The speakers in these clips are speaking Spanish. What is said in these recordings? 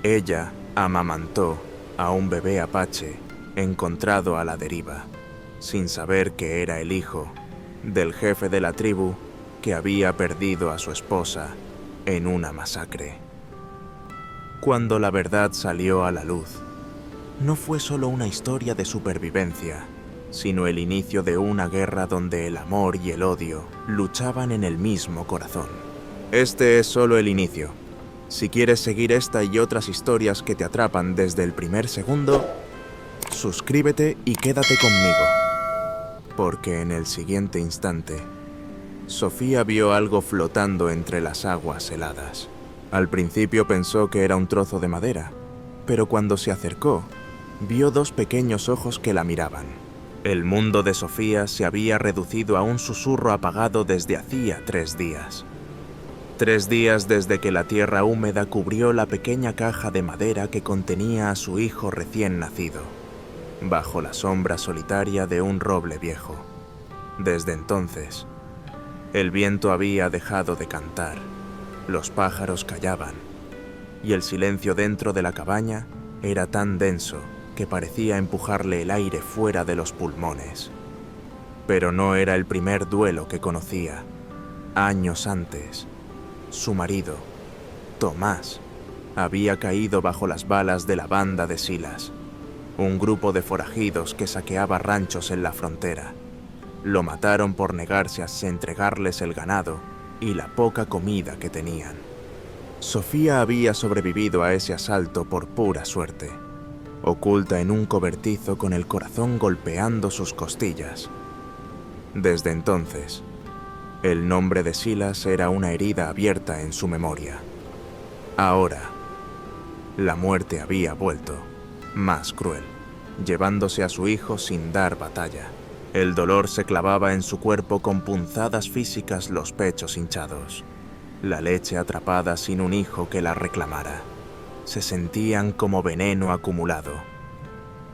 Ella amamantó a un bebé apache encontrado a la deriva, sin saber que era el hijo del jefe de la tribu que había perdido a su esposa en una masacre. Cuando la verdad salió a la luz, no fue solo una historia de supervivencia, sino el inicio de una guerra donde el amor y el odio luchaban en el mismo corazón. Este es solo el inicio. Si quieres seguir esta y otras historias que te atrapan desde el primer segundo, suscríbete y quédate conmigo. Porque en el siguiente instante, Sofía vio algo flotando entre las aguas heladas. Al principio pensó que era un trozo de madera, pero cuando se acercó, vio dos pequeños ojos que la miraban. El mundo de Sofía se había reducido a un susurro apagado desde hacía 3 días. 3 días desde que la tierra húmeda cubrió la pequeña caja de madera que contenía a su hijo recién nacido, bajo la sombra solitaria de un roble viejo. Desde entonces, el viento había dejado de cantar, los pájaros callaban, y el silencio dentro de la cabaña era tan denso que parecía empujarle el aire fuera de los pulmones. Pero no era el primer duelo que conocía. Años antes, su marido, Tomás, había caído bajo las balas de la banda de Silas, un grupo de forajidos que saqueaba ranchos en la frontera. Lo mataron por negarse a entregarles el ganado y la poca comida que tenían. Sofía había sobrevivido a ese asalto por pura suerte, oculta en un cobertizo con el corazón golpeando sus costillas. Desde entonces, el nombre de Silas era una herida abierta en su memoria. Ahora, la muerte había vuelto, más cruel, llevándose a su hijo sin dar batalla. El dolor se clavaba en su cuerpo con punzadas físicas, los pechos hinchados. La leche atrapada sin un hijo que la reclamara. Se sentían como veneno acumulado.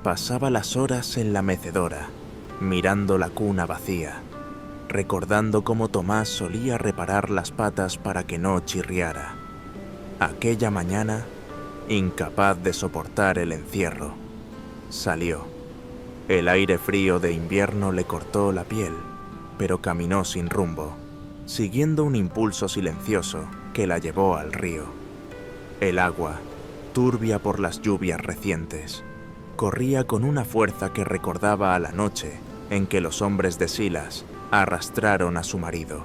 Pasaba las horas en la mecedora, mirando la cuna vacía, recordando cómo Tomás solía reparar las patas para que no chirriara. Aquella mañana, incapaz de soportar el encierro, salió. El aire frío de invierno le cortó la piel, pero caminó sin rumbo, siguiendo un impulso silencioso que la llevó al río. El agua, turbia por las lluvias recientes, corría con una fuerza que recordaba a la noche en que los hombres de Silas arrastraron a su marido.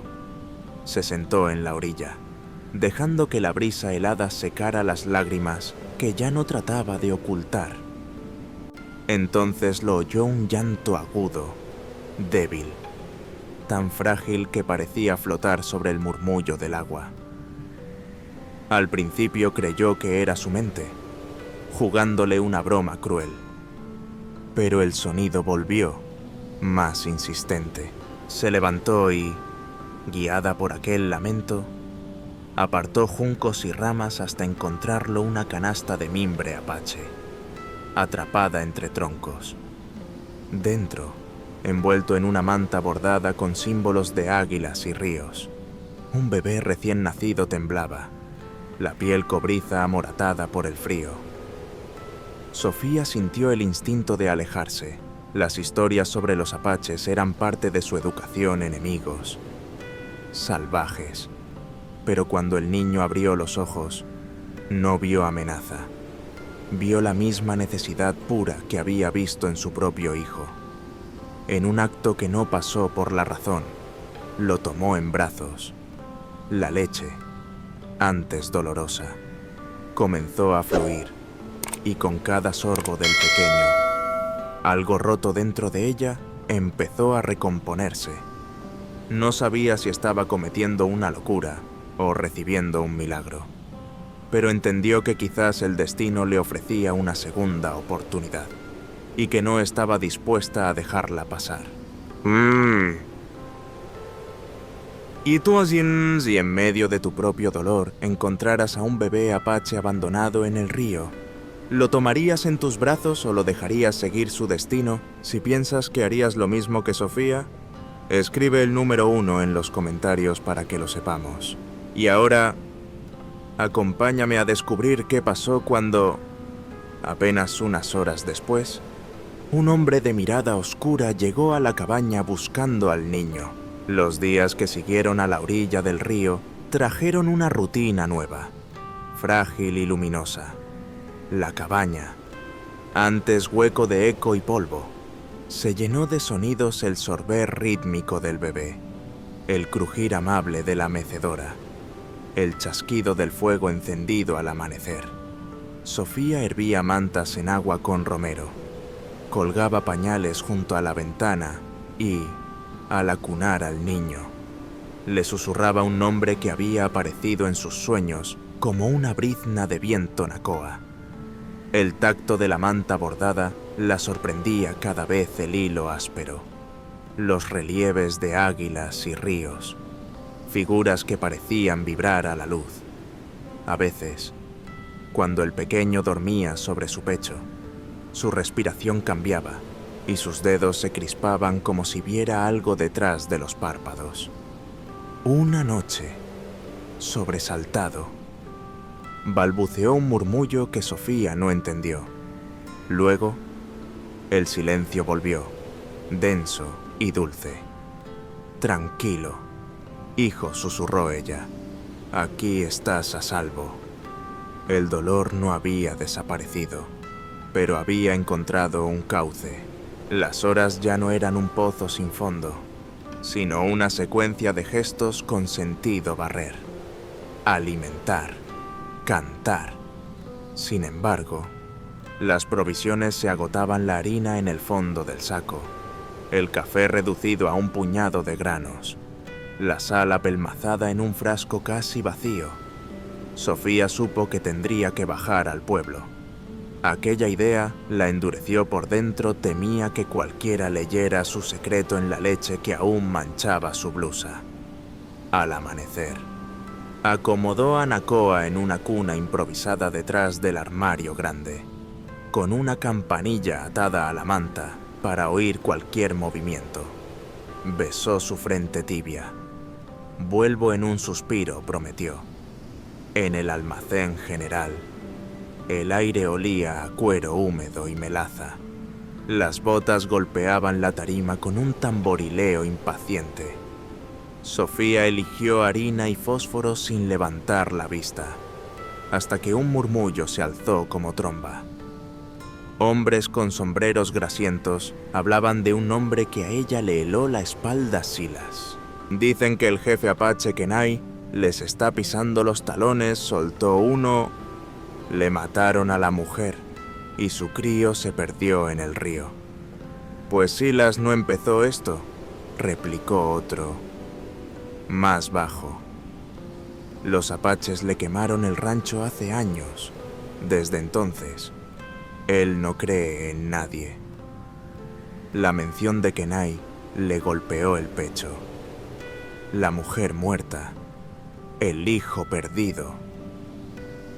Se sentó en la orilla, dejando que la brisa helada secara las lágrimas que ya no trataba de ocultar. Entonces lo oyó un llanto agudo, débil, tan frágil que parecía flotar sobre el murmullo del agua. Al principio creyó que era su mente, jugándole una broma cruel. Pero el sonido volvió, más insistente. Se levantó y, guiada por aquel lamento, apartó juncos y ramas hasta encontrarlo una canasta de mimbre apache, atrapada entre troncos. Dentro, envuelto en una manta bordada con símbolos de águilas y ríos, un bebé recién nacido temblaba, la piel cobriza amoratada por el frío. Sofía sintió el instinto de alejarse. Las historias sobre los apaches eran parte de su educación, enemigos, salvajes. Pero cuando el niño abrió los ojos, no vio amenaza. Vio la misma necesidad pura que había visto en su propio hijo. En un acto que no pasó por la razón, lo tomó en brazos. La leche, antes dolorosa, comenzó a fluir, y con cada sorbo del pequeño, algo roto dentro de ella empezó a recomponerse. No sabía si estaba cometiendo una locura o recibiendo un milagro, pero entendió que quizás el destino le ofrecía una segunda oportunidad y que no estaba dispuesta a dejarla pasar. ¿Y tú, si en medio de tu propio dolor encontraras a un bebé apache abandonado en el río, ¿lo tomarías en tus brazos o lo dejarías seguir su destino si piensas que harías lo mismo que Sofía? Escribe el número 1 en los comentarios para que lo sepamos. Y ahora, Acompáñame a descubrir qué pasó cuando, apenas unas horas después, un hombre de mirada oscura llegó a la cabaña buscando al niño. Los días que siguieron a la orilla del río trajeron una rutina nueva, frágil y luminosa. La cabaña, antes hueco de eco y polvo, se llenó de sonidos: el sorber rítmico del bebé, el crujir amable de la mecedora, el chasquido del fuego encendido al amanecer. Sofía hervía mantas en agua con romero, colgaba pañales junto a la ventana y, al acunar al niño, le susurraba un nombre que había aparecido en sus sueños como una brizna de viento nacoa. El tacto de la manta bordada la sorprendía cada vez: el hilo áspero, los relieves de águilas y ríos, figuras que parecían vibrar a la luz. A veces, cuando el pequeño dormía sobre su pecho, su respiración cambiaba y sus dedos se crispaban como si viera algo detrás de los párpados. Una noche, sobresaltado, balbuceó un murmullo que Sofía no entendió. Luego, el silencio volvió, denso y dulce. «Tranquilo, hijo», susurró ella. «Aquí estás a salvo». El dolor no había desaparecido, pero había encontrado un cauce. Las horas ya no eran un pozo sin fondo, sino una secuencia de gestos con sentido: barrer, alimentar, cantar. Sin embargo, las provisiones se agotaban: la harina en el fondo del saco, el café reducido a un puñado de granos, la sal apelmazada en un frasco casi vacío. Sofía supo que tendría que bajar al pueblo. Aquella idea la endureció por dentro: temía que cualquiera leyera su secreto en la leche que aún manchaba su blusa. Al amanecer, acomodó a Nacoa en una cuna improvisada detrás del armario grande, con una campanilla atada a la manta para oír cualquier movimiento. Besó su frente tibia. «Vuelvo en un suspiro», prometió. En el almacén general, el aire olía a cuero húmedo y melaza. Las botas golpeaban la tarima con un tamborileo impaciente. Sofía eligió harina y fósforo sin levantar la vista, hasta que un murmullo se alzó como tromba. Hombres con sombreros grasientos hablaban de un hombre que a ella le heló la espalda: Silas. «Dicen que el jefe apache Kenai les está pisando los talones», soltó uno. «Le mataron a la mujer y su crío se perdió en el río». «Pues Silas no empezó esto», replicó otro, más bajo. «Los apaches le quemaron el rancho hace años. Desde entonces, él no cree en nadie». La mención de Kenai le golpeó el pecho. La mujer muerta, el hijo perdido.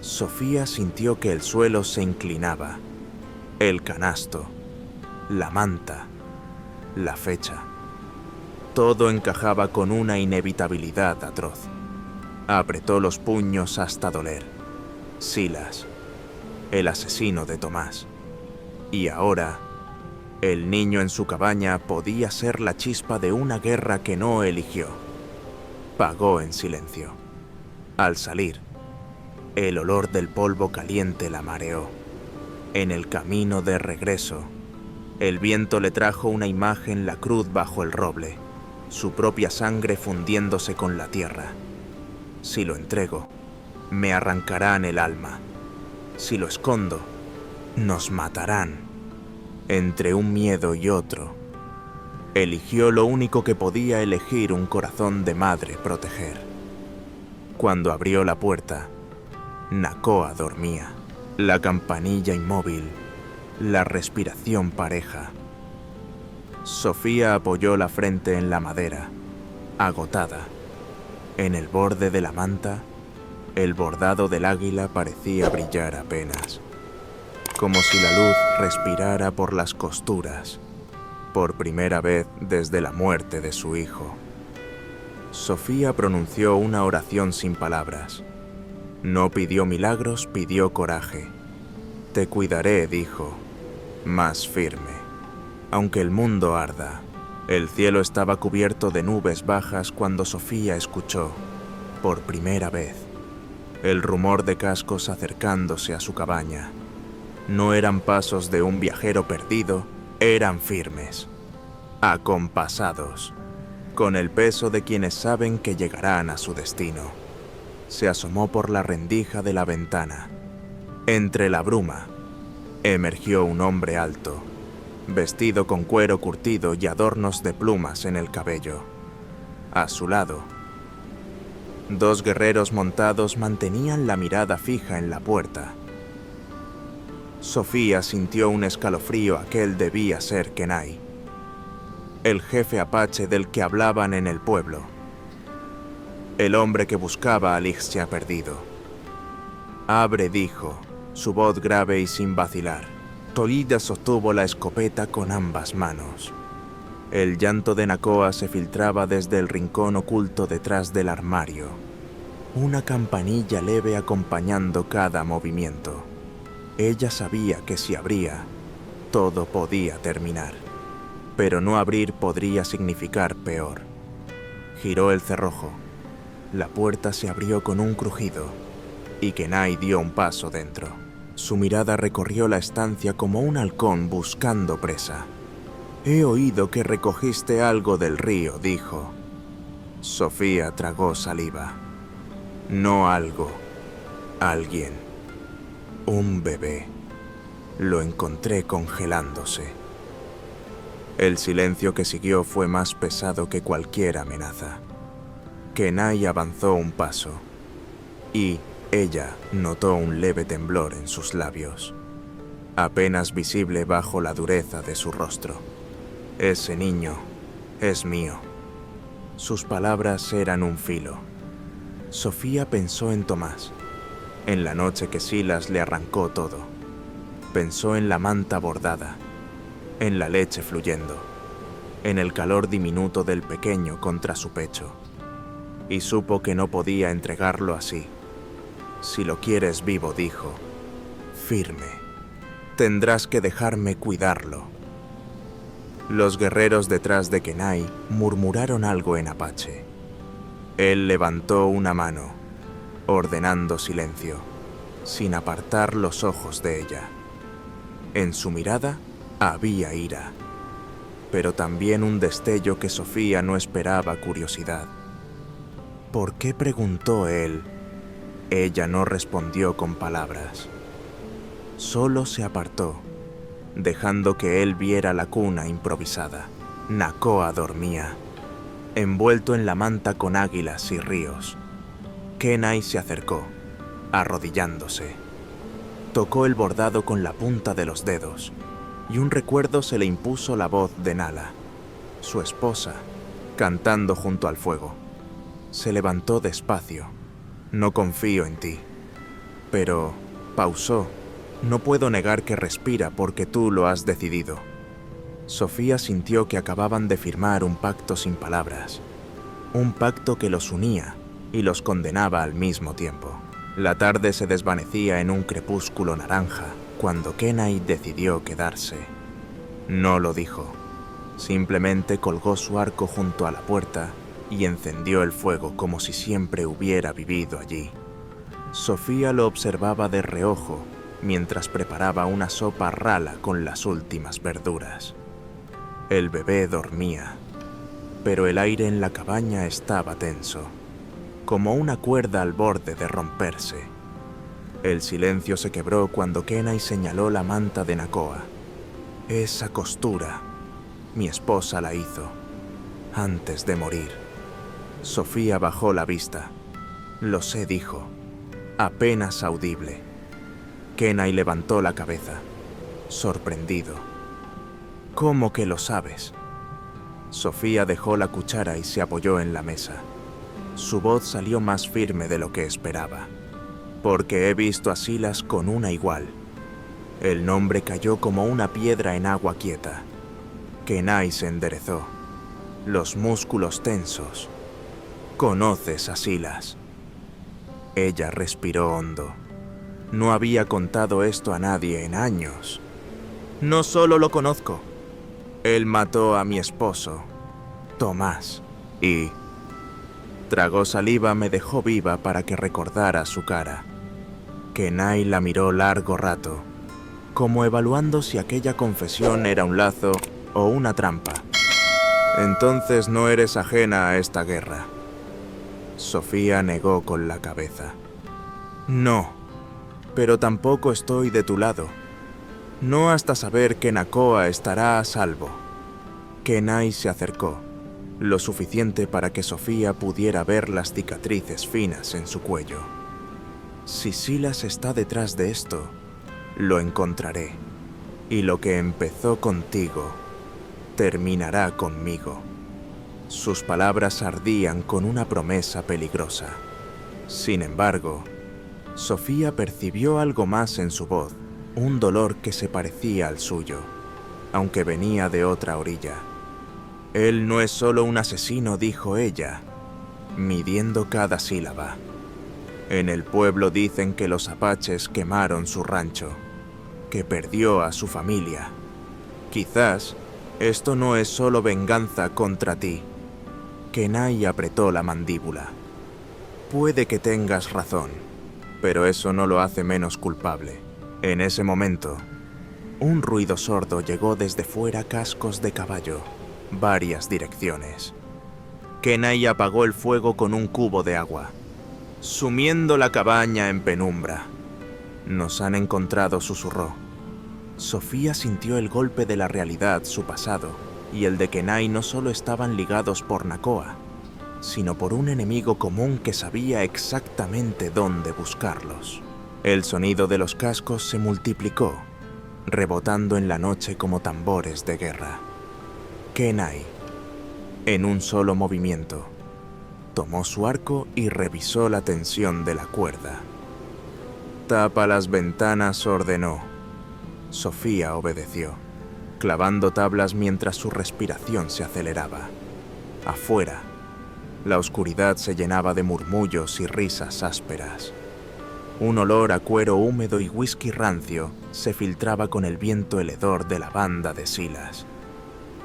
Sofía sintió que el suelo se inclinaba. El canasto, la manta, la fecha. Todo encajaba con una inevitabilidad atroz. Apretó los puños hasta doler. Silas, el asesino de Tomás. Y ahora, el niño en su cabaña podía ser la chispa de una guerra que no eligió. Pagó en silencio. Al salir, el olor del polvo caliente la mareó. En el camino de regreso, el viento le trajo una imagen: la cruz bajo el roble, su propia sangre fundiéndose con la tierra. «Si lo entrego, me arrancarán el alma. Si lo escondo, nos matarán». Entre un miedo y otro, eligió lo único que podía elegir: un corazón de madre proteger. Cuando abrió la puerta, Nacoa dormía, la campanilla inmóvil, la respiración pareja. Sofía apoyó la frente en la madera, agotada. En el borde de la manta, el bordado del águila parecía brillar apenas, como si la luz respirara por las costuras, por primera vez desde la muerte de su hijo. Sofía pronunció una oración sin palabras. No pidió milagros, pidió coraje. Te cuidaré, dijo, más firme. Aunque el mundo arda. El cielo estaba cubierto de nubes bajas cuando Sofía escuchó, por primera vez, el rumor de cascos acercándose a su cabaña. No eran pasos de un viajero perdido, eran firmes, acompasados, con el peso de quienes saben que llegarán a su destino. Se asomó por la rendija de la ventana. Entre la bruma, emergió un hombre alto, vestido con cuero curtido y adornos de plumas en el cabello. A su lado, 2 guerreros montados mantenían la mirada fija en la puerta. Sofía sintió un escalofrío. Aquel debía ser Kenai, el jefe apache del que hablaban en el pueblo. El hombre que buscaba a Lixia perdido. Abre, dijo, su voz grave y sin vacilar. Tolida sostuvo la escopeta con ambas manos. El llanto de Nakoa se filtraba desde el rincón oculto detrás del armario. Una campanilla leve acompañando cada movimiento. Ella sabía que si abría, todo podía terminar. Pero no abrir podría significar peor. Giró el cerrojo. La puerta se abrió con un crujido, y Kenai dio un paso dentro. Su mirada recorrió la estancia como un halcón buscando presa. He oído que recogiste algo del río, dijo. Sofía tragó saliva. No algo, alguien. Un bebé. Lo encontré congelándose. El silencio que siguió fue más pesado que cualquier amenaza. Kenai avanzó un paso, y ella notó un leve temblor en sus labios, apenas visible bajo la dureza de su rostro. Ese niño es mío. Sus palabras eran un filo. Sofía pensó en Tomás, en la noche que Silas le arrancó todo. Pensó en la manta bordada, en la leche fluyendo, en el calor diminuto del pequeño contra su pecho, y supo que no podía entregarlo así. Si lo quieres vivo, dijo, firme, tendrás que dejarme cuidarlo. Los guerreros detrás de Kenai murmuraron algo en apache. Él levantó una mano, ordenando silencio, sin apartar los ojos de ella. En su mirada había ira, pero también un destello que Sofía no esperaba. Curiosidad. ¿Por qué?, preguntó él. Ella no respondió con palabras. Solo se apartó, dejando que él viera la cuna improvisada. Nakoa dormía, envuelto en la manta con águilas y ríos. Kenai se acercó, arrodillándose. Tocó el bordado con la punta de los dedos, y un recuerdo se le impuso: la voz de Nala, su esposa, cantando junto al fuego. Se levantó despacio. No confío en ti. Pero pausó. No puedo negar que respira porque tú lo has decidido. Sofía sintió que acababan de firmar un pacto sin palabras. Un pacto que los unía y los condenaba al mismo tiempo. La tarde se desvanecía en un crepúsculo naranja cuando Kenai decidió quedarse. No lo dijo. Simplemente colgó su arco junto a la puerta y encendió el fuego como si siempre hubiera vivido allí. Sofía lo observaba de reojo mientras preparaba una sopa rala con las últimas verduras. El bebé dormía, pero el aire en la cabaña estaba tenso, como una cuerda al borde de romperse. El silencio se quebró cuando Kenai señaló la manta de Nakoa. Esa costura, mi esposa la hizo, antes de morir. Sofía bajó la vista. Lo sé, dijo, apenas audible. Kenai levantó la cabeza, sorprendido. ¿Cómo que lo sabes? Sofía dejó la cuchara y se apoyó en la mesa. Su voz salió más firme de lo que esperaba. Porque he visto a Silas con una igual. El nombre cayó como una piedra en agua quieta. Kenai se enderezó, los músculos tensos. ¿Conoces a Silas? Ella respiró hondo. No había contado esto a nadie en años. No solo lo conozco. Él mató a mi esposo, Tomás, y... Tragó saliva, me dejó viva para que recordara su cara. Kenai la miró largo rato, como evaluando si aquella confesión era un lazo o una trampa. Entonces no eres ajena a esta guerra. Sofía negó con la cabeza. No, pero tampoco estoy de tu lado. No hasta saber que Nakoa estará a salvo. Kenai se acercó, lo suficiente para que Sofía pudiera ver las cicatrices finas en su cuello. Si Silas está detrás de esto, lo encontraré. Y lo que empezó contigo, terminará conmigo. Sus palabras ardían con una promesa peligrosa. Sin embargo, Sofía percibió algo más en su voz, un dolor que se parecía al suyo, aunque venía de otra orilla. Él no es solo un asesino, dijo ella, midiendo cada sílaba. En el pueblo dicen que los apaches quemaron su rancho, que perdió a su familia. Quizás esto no es solo venganza contra ti. Kenai apretó la mandíbula. Puede que tengas razón, pero eso no lo hace menos culpable. En ese momento, un ruido sordo llegó desde fuera, cascos de caballo, varias direcciones. Kenai apagó el fuego con un cubo de agua, sumiendo la cabaña en penumbra. Nos han encontrado, susurró. Sofía sintió el golpe de la realidad, su pasado, y el de Kenai no solo estaban ligados por Nakoa, sino por un enemigo común que sabía exactamente dónde buscarlos. El sonido de los cascos se multiplicó, rebotando en la noche como tambores de guerra. Kenai, en un solo movimiento, tomó su arco y revisó la tensión de la cuerda. «Tapa las ventanas», ordenó. Sofía obedeció, clavando tablas mientras su respiración se aceleraba. Afuera, la oscuridad se llenaba de murmullos y risas ásperas. Un olor a cuero húmedo y whisky rancio se filtraba con el viento heledor de la banda de Silas.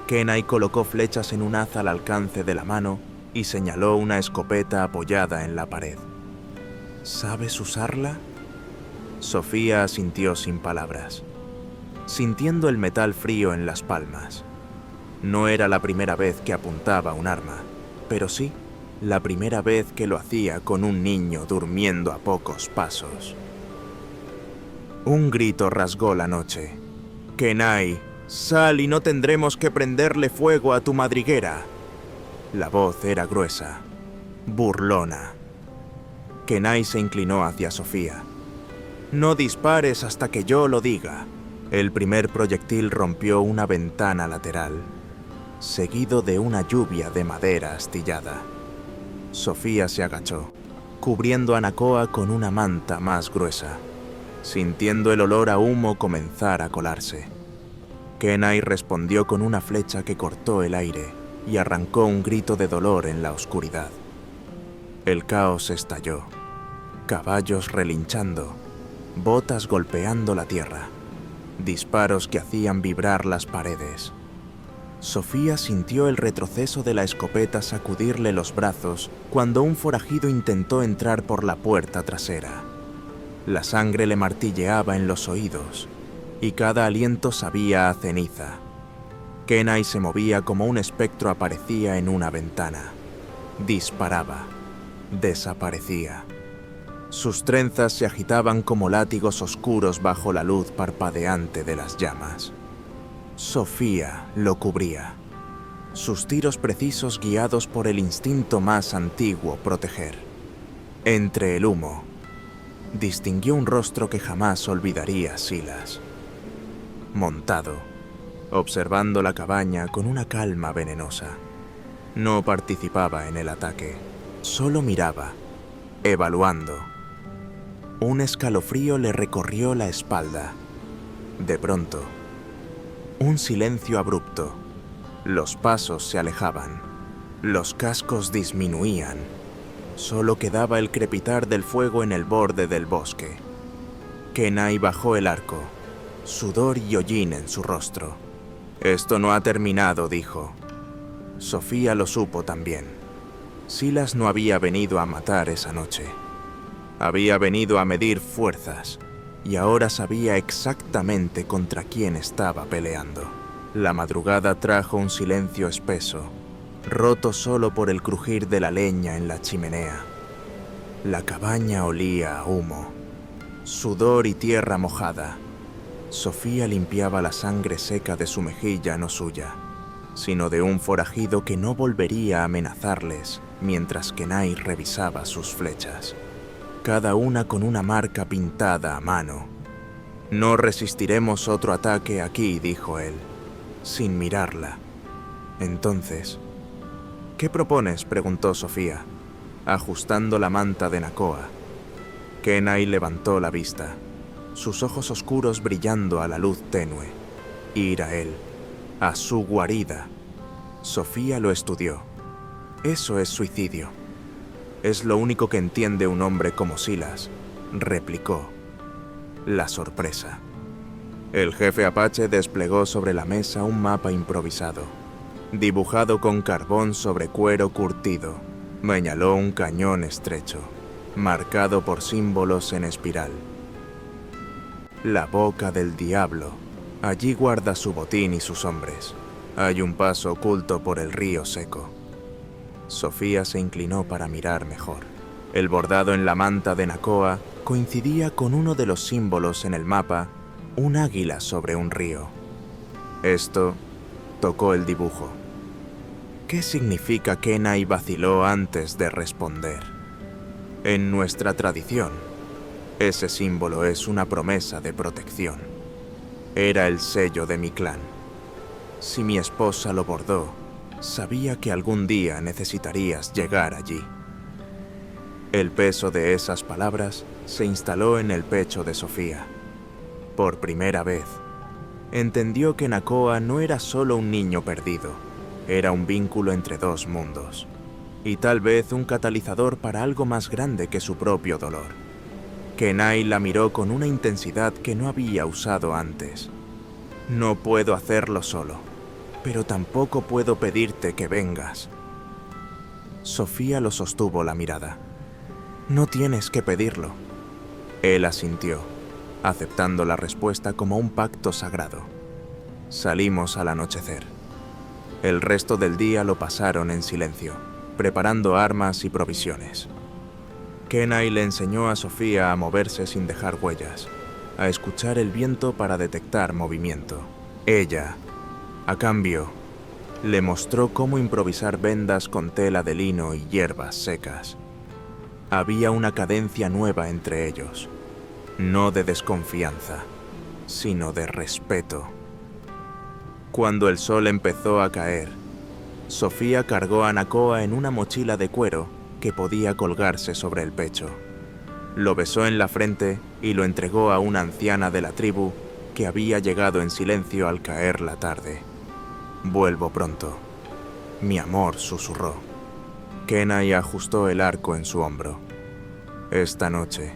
Kenai colocó flechas en un haz al alcance de la mano y señaló una escopeta apoyada en la pared. ¿Sabes usarla? Sofía asintió sin palabras, sintiendo el metal frío en las palmas. No era la primera vez que apuntaba un arma, pero sí la primera vez que lo hacía con un niño durmiendo a pocos pasos. Un grito rasgó la noche. «Kenai, sal y no tendremos que prenderle fuego a tu madriguera». La voz era gruesa, burlona. Kenai se inclinó hacia Sofía. «No dispares hasta que yo lo diga». El primer proyectil rompió una ventana lateral, seguido de una lluvia de madera astillada. Sofía se agachó, cubriendo a Nakoa con una manta más gruesa, sintiendo el olor a humo comenzar a colarse. Kenai respondió con una flecha que cortó el aire y arrancó un grito de dolor en la oscuridad. El caos estalló, caballos relinchando, botas golpeando la tierra, disparos que hacían vibrar las paredes. Sofía sintió el retroceso de la escopeta sacudirle los brazos cuando un forajido intentó entrar por la puerta trasera. La sangre le martilleaba en los oídos y cada aliento sabía a ceniza. Kenai se movía como un espectro, aparecía en una ventana. Disparaba. Desaparecía. Sus trenzas se agitaban como látigos oscuros bajo la luz parpadeante de las llamas. Sofía lo cubría. Sus tiros precisos guiados por el instinto más antiguo, proteger. Entre el humo, distinguió un rostro que jamás olvidaría Silas. Montado, observando la cabaña con una calma venenosa. No participaba en el ataque, solo miraba, evaluando. Un escalofrío le recorrió la espalda. De pronto, un silencio abrupto. Los pasos se alejaban. Los cascos disminuían. Solo quedaba el crepitar del fuego en el borde del bosque. Kenai bajó el arco, sudor y hollín en su rostro. «Esto no ha terminado», dijo. Sofía lo supo también. Silas no había venido a matar esa noche. Había venido a medir fuerzas, y ahora sabía exactamente contra quién estaba peleando. La madrugada trajo un silencio espeso, roto solo por el crujir de la leña en la chimenea. La cabaña olía a humo, sudor y tierra mojada. Sofía limpiaba la sangre seca de su mejilla, no suya, sino de un forajido que no volvería a amenazarles mientras Kenai revisaba sus flechas, cada una con una marca pintada a mano. «No resistiremos otro ataque aquí», dijo él, sin mirarla. Entonces, «¿Qué propones?», preguntó Sofía, ajustando la manta de Nakoa. Kenai levantó la vista, sus ojos oscuros brillando a la luz tenue. Ir a él, a su guarida. Sofía lo estudió. «Eso es suicidio. Es lo único que entiende un hombre como Silas», replicó. La sorpresa. El jefe apache desplegó sobre la mesa un mapa improvisado, dibujado con carbón sobre cuero curtido. Señaló un cañón estrecho, marcado por símbolos en espiral. «La boca del diablo. Allí guarda su botín y sus hombres. Hay un paso oculto por el río seco». Sofía se inclinó para mirar mejor. El bordado en la manta de Nakoa coincidía con uno de los símbolos en el mapa, un águila sobre un río. Esto tocó el dibujo. ¿Qué significa? Kenai vaciló antes de responder. En nuestra tradición, ese símbolo es una promesa de protección. Era el sello de mi clan. Si mi esposa lo bordó, sabía que algún día necesitarías llegar allí. El peso de esas palabras se instaló en el pecho de Sofía. Por primera vez, entendió que Nakoa no era solo un niño perdido, era un vínculo entre dos mundos, y tal vez un catalizador para algo más grande que su propio dolor. Kenai la miró con una intensidad que no había usado antes. «No puedo hacerlo solo, pero tampoco puedo pedirte que vengas». Sofía lo sostuvo la mirada. «No tienes que pedirlo». Él asintió, aceptando la respuesta como un pacto sagrado. Salimos al anochecer. El resto del día lo pasaron en silencio, preparando armas y provisiones. Kenai le enseñó a Sofía a moverse sin dejar huellas, a escuchar el viento para detectar movimiento. Ella, a cambio, le mostró cómo improvisar vendas con tela de lino y hierbas secas. Había una cadencia nueva entre ellos, no de desconfianza, sino de respeto. Cuando el sol empezó a caer, Sofía cargó a Nakoa en una mochila de cuero que podía colgarse sobre el pecho. Lo besó en la frente y lo entregó a una anciana de la tribu que había llegado en silencio al caer la tarde. «Vuelvo pronto», mi amor, susurró. Kenai ajustó el arco en su hombro. Esta noche,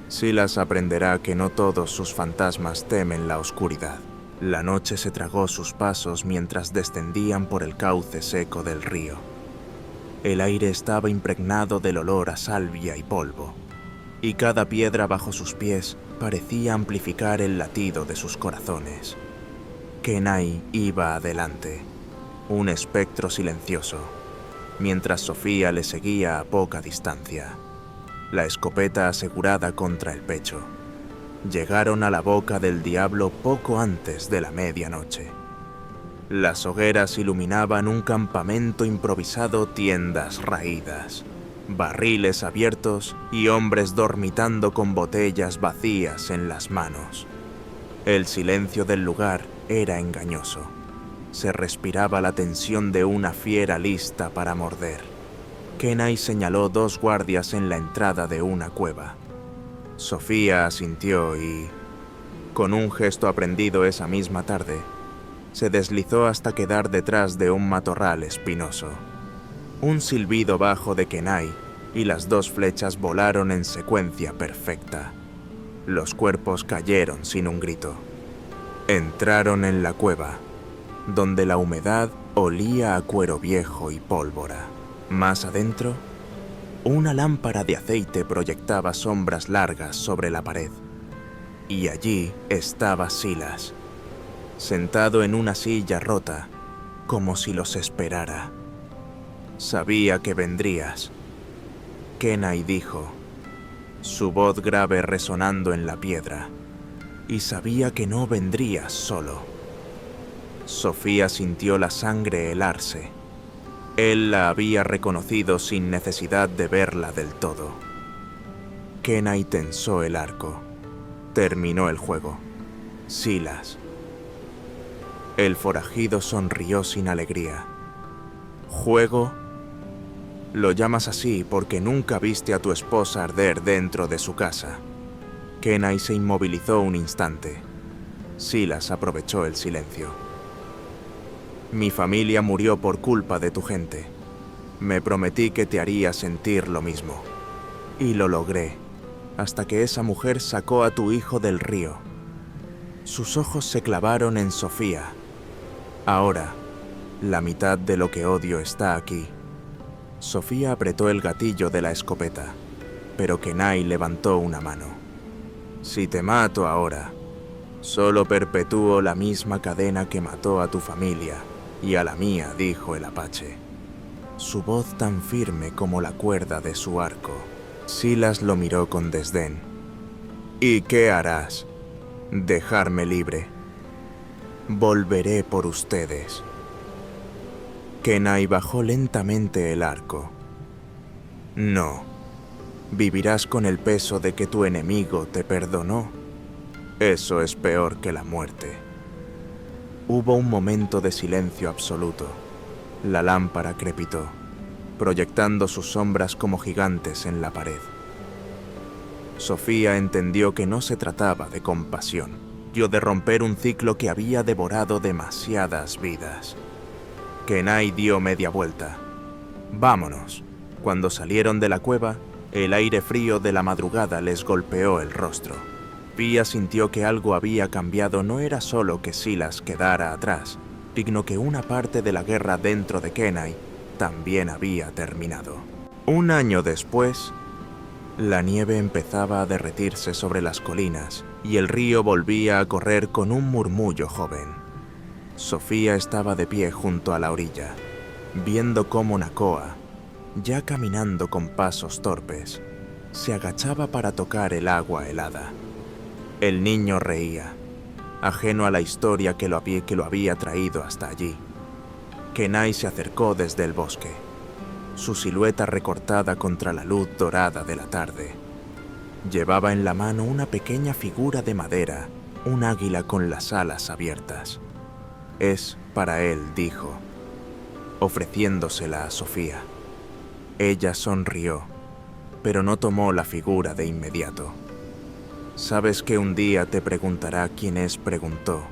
Silas aprenderá que no todos sus fantasmas temen la oscuridad. La noche se tragó sus pasos mientras descendían por el cauce seco del río. El aire estaba impregnado del olor a salvia y polvo, y cada piedra bajo sus pies parecía amplificar el latido de sus corazones. Kenai iba adelante, un espectro silencioso, mientras Sofía le seguía a poca distancia, la escopeta asegurada contra el pecho. Llegaron a la boca del diablo poco antes de la medianoche. Las hogueras iluminaban un campamento improvisado, tiendas raídas, barriles abiertos y hombres dormitando con botellas vacías en las manos. El silencio del lugar era engañoso. Se respiraba la tensión de una fiera lista para morder. Kenai señaló 2 guardias en la entrada de una cueva. Sofía asintió y, con un gesto aprendido esa misma tarde, se deslizó hasta quedar detrás de un matorral espinoso. Un silbido bajo de Kenai y las 2 flechas volaron en secuencia perfecta. Los cuerpos cayeron sin un grito. Entraron en la cueva, donde la humedad olía a cuero viejo y pólvora. Más adentro, una lámpara de aceite proyectaba sombras largas sobre la pared. Y allí estaba Silas, sentado en una silla rota, como si los esperara. Sabía que vendrías, Kenai dijo, su voz grave resonando en la piedra, y sabía que no vendrías solo. Sofía sintió la sangre helarse. Él la había reconocido sin necesidad de verla del todo. Kenai tensó el arco. Terminó el juego. Silas. El forajido sonrió sin alegría. ¿Juego? Lo llamas así porque nunca viste a tu esposa arder dentro de su casa. Kenai se inmovilizó un instante. Silas aprovechó el silencio. Mi familia murió por culpa de tu gente. Me prometí que te haría sentir lo mismo. Y lo logré, hasta que esa mujer sacó a tu hijo del río. Sus ojos se clavaron en Sofía. Ahora, la mitad de lo que odio está aquí. Sofía apretó el gatillo de la escopeta, pero Kenai levantó una mano. Si te mato ahora, solo perpetúo la misma cadena que mató a tu familia y a la mía, dijo el apache. Su voz tan firme como la cuerda de su arco. Silas lo miró con desdén. ¿Y qué harás? Dejarme libre. Volveré por ustedes. Kenai bajó lentamente el arco. No. Vivirás con el peso de que tu enemigo te perdonó. Eso es peor que la muerte. Hubo un momento de silencio absoluto. La lámpara crepitó, proyectando sus sombras como gigantes en la pared. Sofía entendió que no se trataba de compasión, o de romper un ciclo que había devorado demasiadas vidas. Kenai dio media vuelta. «Vámonos». Cuando salieron de la cueva, el aire frío de la madrugada les golpeó el rostro. Pia sintió que algo había cambiado. No era solo que Silas quedara atrás, sino que una parte de la guerra dentro de Kenai también había terminado. Un año después, la nieve empezaba a derretirse sobre las colinas y el río volvía a correr con un murmullo joven. Sofía estaba de pie junto a la orilla, viendo cómo Nakoa, ya caminando con pasos torpes, se agachaba para tocar el agua helada. El niño reía, ajeno a la historia que lo había traído hasta allí. Kenai se acercó desde el bosque, su silueta recortada contra la luz dorada de la tarde. Llevaba en la mano una pequeña figura de madera, un águila con las alas abiertas. «Es para él», dijo, ofreciéndosela a Sofía. Ella sonrió, pero no tomó la figura de inmediato. «Sabes que un día te preguntará quién es», preguntó,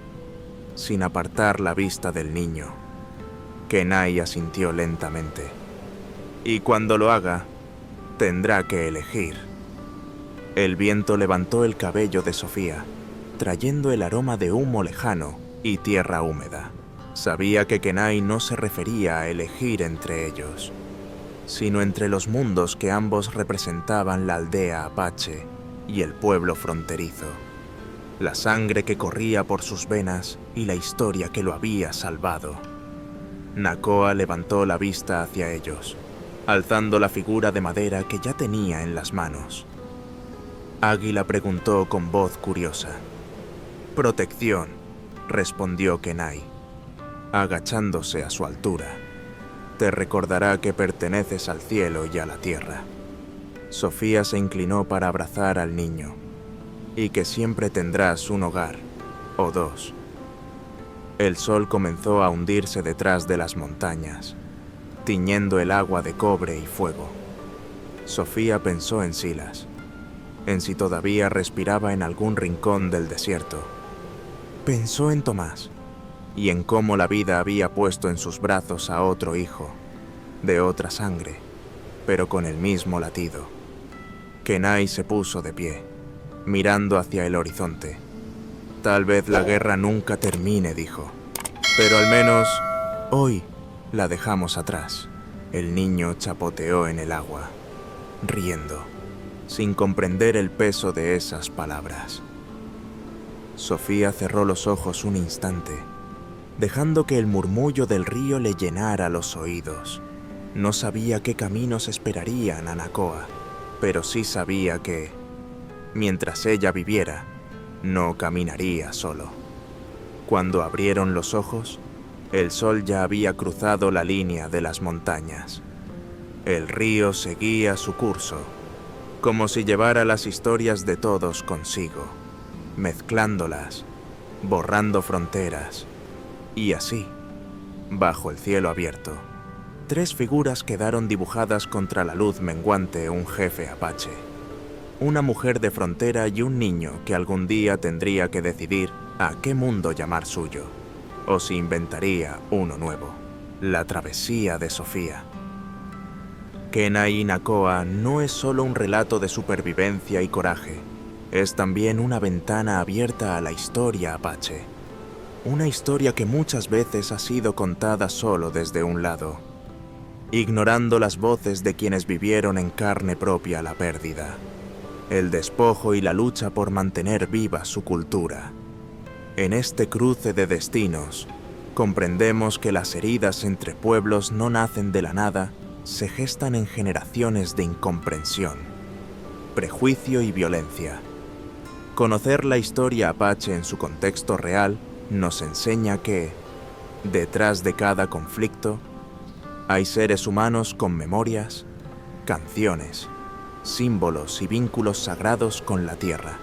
sin apartar la vista del niño. Kenai asintió lentamente. «Y cuando lo haga, tendrá que elegir». El viento levantó el cabello de Sofía, trayendo el aroma de humo lejano y tierra húmeda. Sabía que Kenai no se refería a elegir entre ellos, sino entre los mundos que ambos representaban: la aldea apache y el pueblo fronterizo, la sangre que corría por sus venas y la historia que lo había salvado. Nakoa levantó la vista hacia ellos, alzando la figura de madera que ya tenía en las manos. Águila preguntó con voz curiosa. «Protección», respondió Kenai, agachándose a su altura. «Te recordará que perteneces al cielo y a la tierra». Sofía se inclinó para abrazar al niño. «Y que siempre tendrás un hogar, o dos». El sol comenzó a hundirse detrás de las montañas, tiñendo el agua de cobre y fuego. Sofía pensó en Silas, en si todavía respiraba en algún rincón del desierto. Pensó en Tomás y en cómo la vida había puesto en sus brazos a otro hijo, de otra sangre, pero con el mismo latido. Kenai se puso de pie, mirando hacia el horizonte. Tal vez la guerra nunca termine, dijo. Pero al menos hoy la dejamos atrás. El niño chapoteó en el agua, riendo, sin comprender el peso de esas palabras. Sofía cerró los ojos un instante, dejando que el murmullo del río le llenara los oídos. No sabía qué caminos esperarían a Nakoa, pero sí sabía que, mientras ella viviera, no caminaría solo. Cuando abrieron los ojos, el sol ya había cruzado la línea de las montañas. El río seguía su curso, como si llevara las historias de todos consigo, mezclándolas, borrando fronteras. Y así, bajo el cielo abierto, 3 figuras quedaron dibujadas contra la luz menguante: un jefe apache, una mujer de frontera y un niño que algún día tendría que decidir a qué mundo llamar suyo, o si inventaría uno nuevo: la travesía de Sofía. Kenai Nakoa no es solo un relato de supervivencia y coraje, es también una ventana abierta a la historia apache. Una historia que muchas veces ha sido contada solo desde un lado, ignorando las voces de quienes vivieron en carne propia la pérdida, el despojo y la lucha por mantener viva su cultura. En este cruce de destinos, comprendemos que las heridas entre pueblos no nacen de la nada, se gestan en generaciones de incomprensión, prejuicio y violencia. Conocer la historia apache en su contexto real nos enseña que, detrás de cada conflicto, hay seres humanos con memorias, canciones, símbolos y vínculos sagrados con la tierra.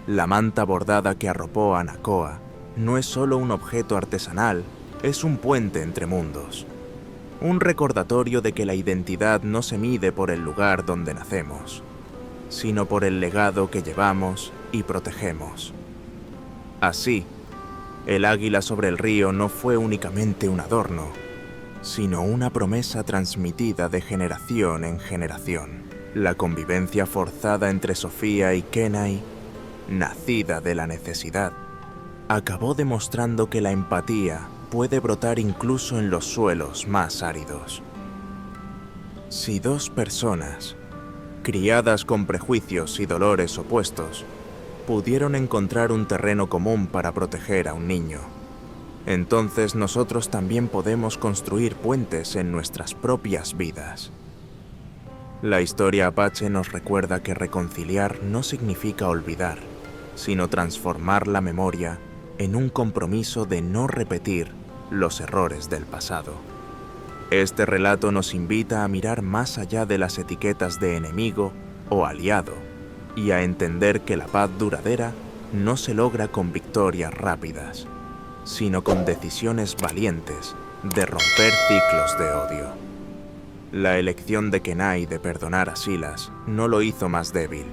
La manta bordada que arropó a Nakoa no es solo un objeto artesanal, es un puente entre mundos. Un recordatorio de que la identidad no se mide por el lugar donde nacemos, sino por el legado que llevamos y protegemos. Así, el águila sobre el río no fue únicamente un adorno, sino una promesa transmitida de generación en generación. La convivencia forzada entre Sofía y Kenai, nacida de la necesidad, acabó demostrando que la empatía puede brotar incluso en los suelos más áridos. Si 2 personas, criadas con prejuicios y dolores opuestos, pudieron encontrar un terreno común para proteger a un niño, entonces nosotros también podemos construir puentes en nuestras propias vidas. La historia apache nos recuerda que reconciliar no significa olvidar, sino transformar la memoria en un compromiso de no repetir los errores del pasado. Este relato nos invita a mirar más allá de las etiquetas de enemigo o aliado y a entender que la paz duradera no se logra con victorias rápidas, sino con decisiones valientes de romper ciclos de odio. La elección de Kenai de perdonar a Silas no lo hizo más débil,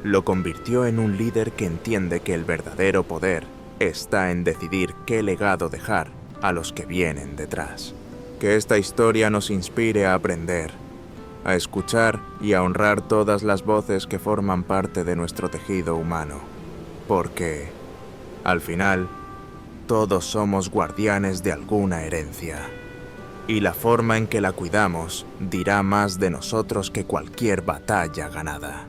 lo convirtió en un líder que entiende que el verdadero poder está en decidir qué legado dejar a los que vienen detrás. Que esta historia nos inspire a aprender, a escuchar y a honrar todas las voces que forman parte de nuestro tejido humano, porque, al final, todos somos guardianes de alguna herencia, y la forma en que la cuidamos dirá más de nosotros que cualquier batalla ganada.